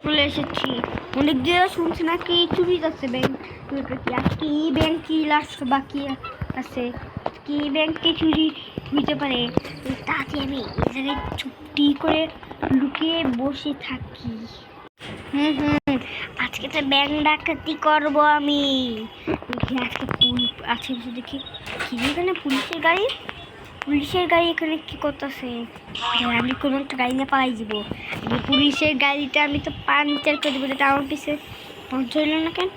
চলে এসেছি। অনেক দিন শুনছি নাকি চুরি যাচ্ছে ব্যাংক, কি ব্যাংক কি লাস্ট বাকি আছে, কি ব্যাংকে চুরি হইতে পারে। তাতে আমি এই জায়গায় চুপটি করে লুকিয়ে বসে থাকি। আজকে তো ব্যাংক ডাকাতি করবো আমি। আজকে দেখি কি এখানে পুলিশের গাড়ি এখানে কি করতেছে। আমি কোনো একটা গাড়ি নিয়ে পালাই যাবো। পুলিশের গাড়িটা আমি তো পাঞ্চার করে দেবো। এটা আমার পিছিয়ে পাঞ্চার হইল না কেন?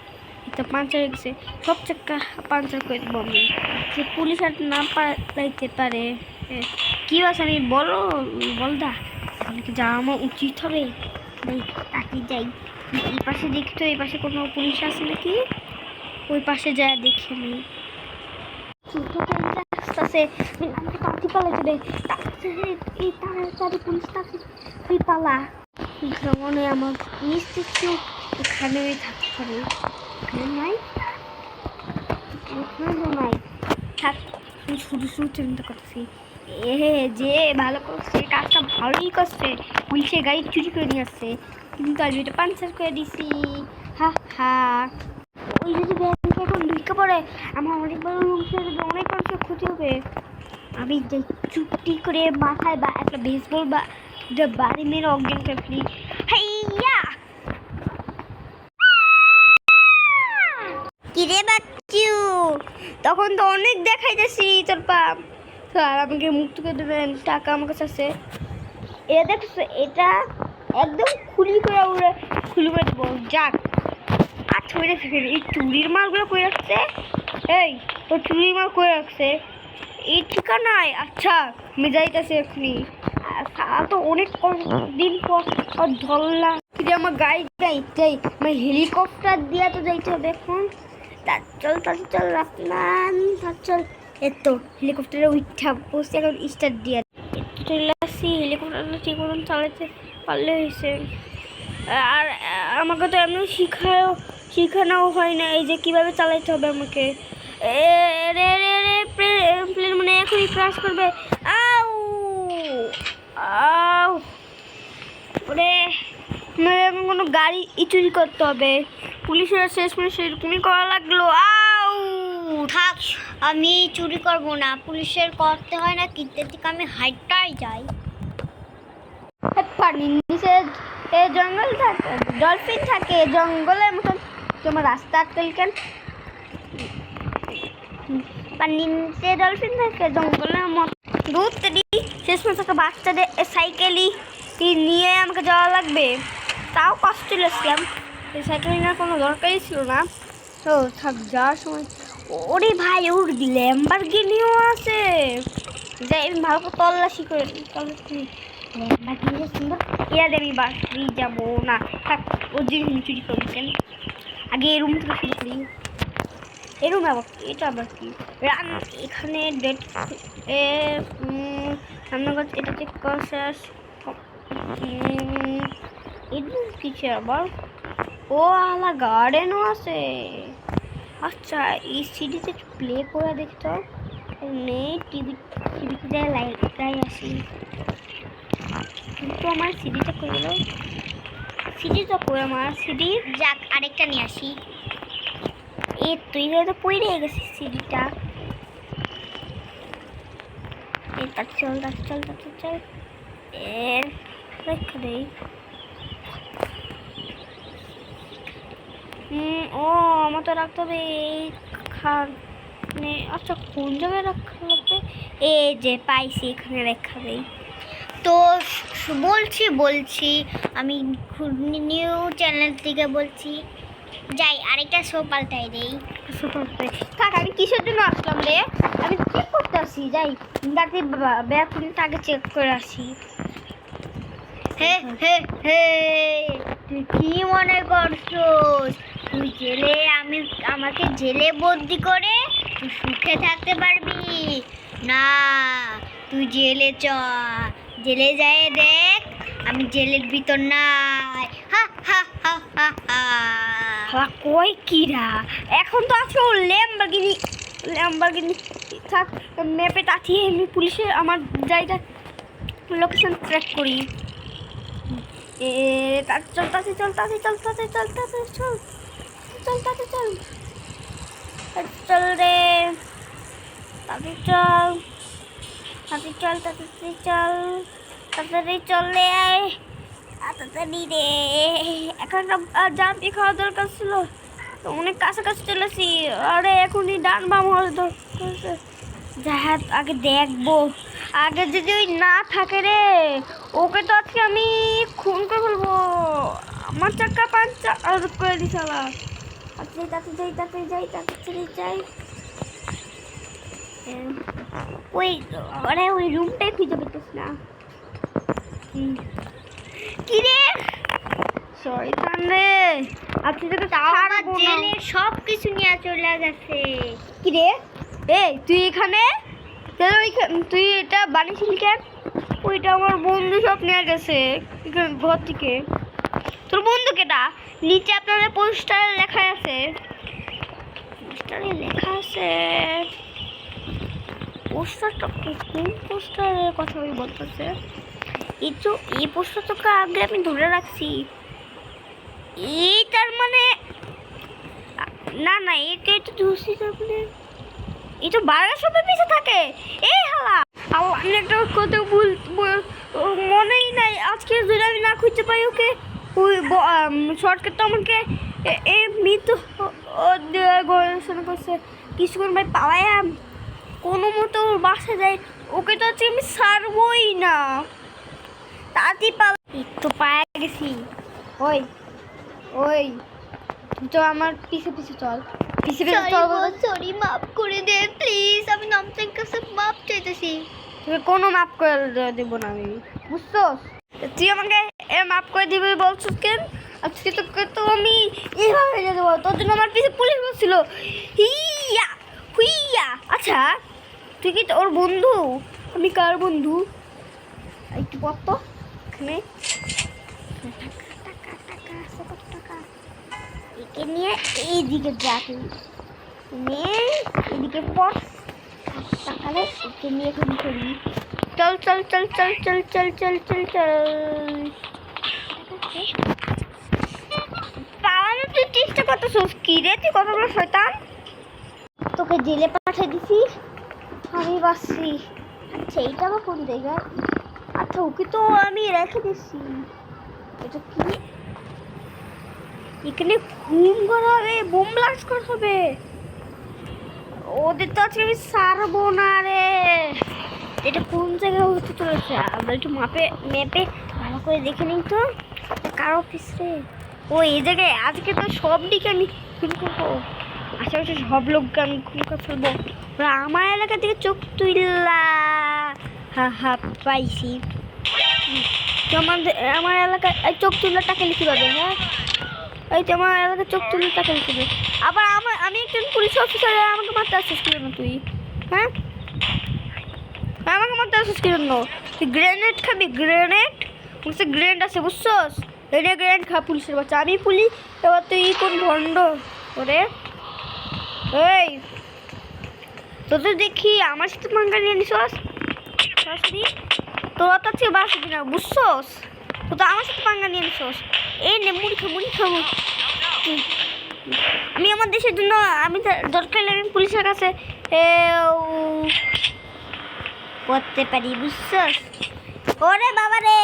এটা পাঞ্চার হয়ে গেছে, সব চাক্কা পাঞ্চার করে দেবো আমি। যে পুলিশ আর না পালাইতে পারে। কি আছে আমি বলদা, তাহলে কি যাওয়া আমার উচিত হবে। তাকে যাই, এই পাশে দেখি তো, এই পাশে কোনো পুলিশ আছে নাকি। ওই পাশে যায় দেখি আমি। তুই পালা, মনে আমার নিশ্চিত এখানে থাকতে পারে। নাই থাক, শুধু চিন্তা করছি। যে ভালো করছে, কাজটা ভালোই করছে। পুলিশের গাড়ি চুরি করে নিয়ে আসছে, কিন্তু আমি এটা পাঞ্চার করে দিছি। হা হা, ওই যদি ব্যাংকে এখন ঢুকে পড়ে আমার অনেক বড় অনেক মানুষের ক্ষতি হবে। আমি যে চুপটি করে মাথায় বা একটা বেসবল বা বাড়ি মেরে অজ্ঞান করে ফেলি। হাইয়া, কিরে বাচ্চু, তখন তো অনেক দেখাইতেছি তোর পাপ। স্যার আমাকে মুক্ত করে দেবেন, টাকা আমার কাছে আছে। এটা দেখছো, এটা একদম খুলি করে দেবো। যাক, আর ছড়ে ফেলে এই চুরির মালগুলো করে রাখছে। এই তো চুরির মাল করে রাখছে এই ঠিকানায়। আচ্ছা, আমি যাইতেছি এখনই। তো অনেক দিন পর ধরলাম যে আমার গাড়ি যাই আমার হেলিকপ্টার দিয়ে তো যাইতে হবে এখন। চল আপনার চল। এতো হেলিকপ্টারে উঠা বসে এখন স্টার্ট দিয়ে চলে আসছি। হেলিকপ্টারটা ঠিক মতন চালাতে পারলে হয়েছে। আর আমাকে তো এমনি শিখানো হয় না এই যে কীভাবে চালাইতে হবে আমাকে। প্লেন মানে এখনই ক্রাশ করবে। আউ আউ, ওরে এখন কোনো গাড়ি চুরি করতে হবে। পুলিশের শেষ মানে সেরকমই করা লাগলো। আউ থাক, আমি চুরি করব না, পুলিশের করতে হয় না, কিনতে থেকে আমি হাইটাই যাই। পানির নিচে জঙ্গল থাকে, ডলফিন থাকে জঙ্গলের মতন। তোমার রাস্তা আটকাল কেন? পানির নিচে ডলফিন থাকে জঙ্গলের মতো। ঘুরতে দিই শেষ মতো একটা বাচ্চাদের সাইকেলই নিয়ে আমাকে যাওয়া লাগবে। তাও কষ্ট লেছিলাম, সাইকেল নেওয়ার কোনো দরকারই ছিল না। তো থাক, যাওয়ার সময় ওরে ভাই ওর ল্যাম্বরগিনিও আছে। যাই আমি ভালো করে তল্লাশি করে সুন্দর আমি বাড়ি যাবো না। থাক, ওর জিনিস চুরি করবো কেন? আগে এই রুম থেকে শুরু করি। এই রুম আবার এটা আবার কি এখানে ডেট রান্নাঘর, এটা চেক করা শেষ। এদিন কিছু আবার ও আলা গার্ডেনও আছে। আচ্ছা, এই সিডিতে একটু প্লে করে দেখতো। টিভিতে লাইটাই আসি, কিন্তু আমার সিডিটা করে গেল। সিডিটা করে আমার সিডি যাক, আরেকটা নিয়ে আসি। এই তুই হয়তো পড়ে গেছিস সিডিটা। চল রেখে দেই। ও আমার তো রাখতে হবে এইখানে। আচ্ছা, কোন জায়গায় রাখা লাগবে? এই যে পাইছি, এখানে রেখা দেই। তো বলছি আমি নিউ চ্যানেল থেকে বলছি। যাই আরেকটা শো পাল্টাই দেই। থাক, আমি কিসের জন্য আসলাম রে? আমি চেক করতে আসি। যাই গাড়ি ব্যাগটা আগে চেক করে আসি। হে তুই কি মনে করছো? তুই আমাকে জেলে বন্দি করে তুই সুখে থাকতে পারবি না? তুই জেলে জেলে যায় দেখ, আমি জেলের ভিতর নাই। হা হা হা হা হা। কই কিরা এখন তো আছো ল্যাম্বরগিনি। থাক, ম্যাপে তাকিয়ে আমি পুলিশের আমার জায়গা লোকেশন ট্র্যাক করি। এ চলতাছে চলতাছে চলতাছে চলতাছে চল চলতাছে চল চল রে তাড়াতাড়ি চল তাড়াতাড়ি চল তাড়াতাড়ি চল তাড়াতাড়ি চলে আয় তাড়াতাড়ি রে এখন জাম্পি খাওয়া দরকার ছিল তো অনেক কাছাকাছি চলেছি আরে এখনই ডান বাম হওয়ার দরকার যা আগে দেখবো আগে যদি ওই না থাকে রে ওকে তো আজকে আমি খুন করে ফেলবো আমার চাকা পাঞ্চার করে দিস তাড়াতাড়ি যাই ওই আরে ওই রুমটাই খুঁজে পেতেছ না কি রে শয়তান রে আজকে তোকে আমার জেলে সব কিছু নিয়ে চলে গেছে। কি রে এই তুই এখানে তুই এটা বানিয়েছিলি কেন ওইটা আমার বন্ধু সব নিয়ে গেছে ঘর থেকে তোর বন্ধু কেটা নিচে আপনাদের পোস্টারে লেখা আছে পোস্টারটা কোন পোস্টারের কথা আমি বলতেছে এই পোস্টারটাকে আগে আমি ধরে রাখছি এই তার মানে না এটা ধরছি তার মানে এই তো বার্গার শপের পিছে থাকে এই হালা আমি একটা কথা মনেই নাই আজকে যদি আমি না খুঁজতে পাই ওকে ওই শর্টকাট তো আমাকে এমনি তো গবেষণা করছে কিছুক্ষণ ভাই পাওয়াই কোনো মতো ওর বাসা যায় ওকে তো আজকে আমি ছাড়বই না তাড়াতাড়ি তো পায়ে গেছি ওই তুই তো আমার পিছে চল সরি মাফ করে দে প্লিজ, আমি নামতের কাছে মাফ চাইতেছি। তোকে কোনো মাফ করে দেবো না আমি বুঝছস তুই আমাকে মাফ করে দিবি বলছিস কেন আজকে তোকে তো আমি এইভাবে দেবো তোর জন্য আমার পিছে পুলিশ বলছিল হুইয়া আচ্ছা তুই কি ওর বন্ধু আমি কার বন্ধু একটু পড়তো এখানে একে নিয়ে এইদিকে যা তুমি এদিকে পর তাকালে একে নিয়ে তুমি করি চল পালানোর তুই চেষ্টা করতেছিস কি রে তুই কতগুলো শয়তান তোকে জেলে পাঠিয়ে দিছি আমি বাসছি আচ্ছা এইটা আমার কোন জায়গা আচ্ছা ওকে তো আমি রেখে দিচ্ছি এটা কি এখানে খুন করা হবে বোম ব্লাস্ট করা হবে ওদের তো আজকে আমি সারবো না রে এটা কোন জায়গায় হতে চলেছে আমরা একটু ম্যাপে ভালো করে দেখে নিই তো কার অফিস রে ও এই জায়গায় আজকে তো সব দিকে আমি খুন করবো আশেপাশে সব লোককে আমি খুন করে ফেলবো ওরা আমার এলাকা থেকে চোখ তুইলা হা পাইছি আমার এলাকায় চোখ তুললে টাকা লিখে পাবে হ্যাঁ এই তো আমার এলাকায় চোখ তুললে টাকা লিখে দেবে আবার আমি একজন পুলিশ অফিসার আমাকে মারতে আসছিস কি জন্য তুই হ্যাঁ আমাকে মারতে আসছিস কি জন্য তুই গ্রেনেড খাবি গ্রেনেড বলছে গ্রেনেড আছে বুঝছস এটা গ্রেনেড খা পুলিশের বাচ্চা আমি পুলিশ এবার তুই কোন ভণ্ড ওরে এই তো তুই দেখি আমার সাথে মাঙ্গা নিয়ে নিছস সরাসরি তোর তো হচ্ছে বাসবি না বুঝছস তো আমার সাথে পাঙ্গা নিয়ে নিছস এই নে মুড়ি খাবো আমি আমার দেশের জন্য আমি দরকার আমি পুলিশের কাছে করতে পারি বুঝছস ওরে বাবা রে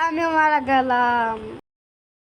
আমিও মারা গেলাম।